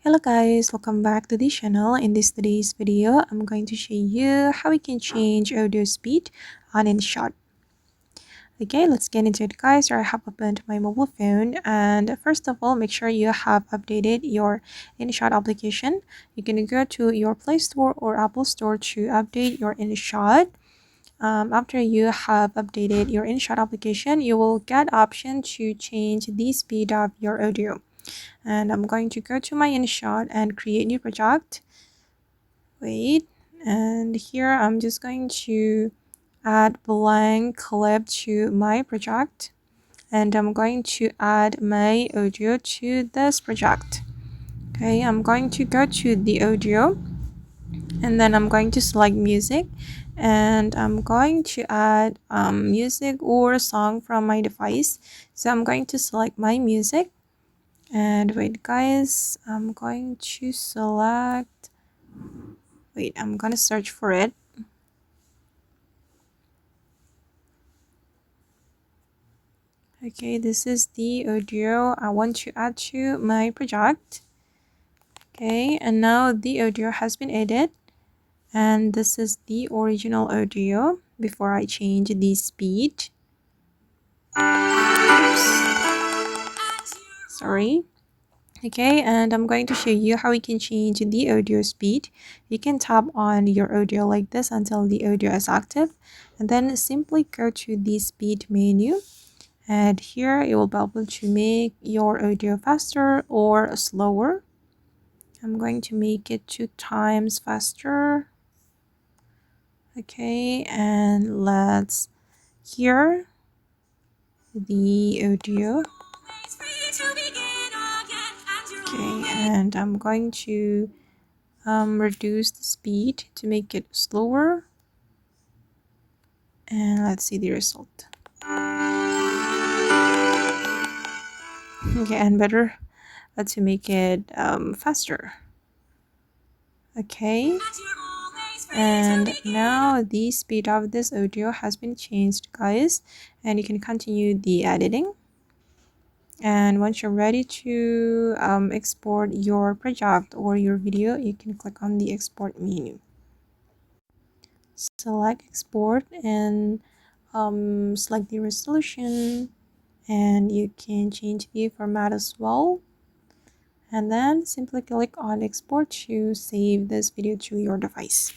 Hello guys, welcome back to the channel. In today's video, I'm going to show you how we can change audio speed on InShot. Okay, let's get into it guys. I have opened my mobile phone, and first of all, make sure you have updated your InShot application. You can go to your Play Store or Apple Store to update your InShot. After you have updated your InShot application, you will get option to change the speed of your audio. And I'm going to go to my InShot and create new project. Wait, and here I'm just going to add blank clip to my project, and I'm going to add my audio to this project. Okay, I'm going to go to the audio, and then I'm going to select music, and I'm going to add music or song from my device. So I'm going to select my music, and wait guys, I'm going to select, wait, I'm gonna search for it. Okay, this is the audio I want to add to my project. Okay, and now the audio has been added, and this is the original audio before I change the speed. Oops, sorry. Okay, and I'm going to show you how we can change the audio speed. You can tap on your audio like this until the audio is active, and then simply go to the speed menu, and here you will be able to make your audio faster or slower. I'm going to make it 2 times faster. Okay, and let's hear the audio. Okay, and I'm going to reduce the speed to make it slower, and let's see the result. Okay, and better to make it faster. Okay, and now the speed of this audio has been changed guys, and you can continue the editing. And once you're ready to export your project or your video, you can click on the export menu, select export, and select the resolution, and you can change the format as well, and then simply click on export to save this video to your device.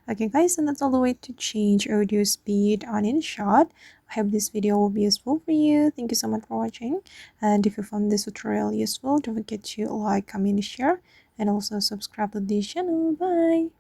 Okay guys, and that's all the way to change audio speed on InShot. I hope this video will be useful for you. Thank you so much for watching, and if you found this tutorial useful, don't forget to like, comment, share, and also subscribe to the channel. Bye.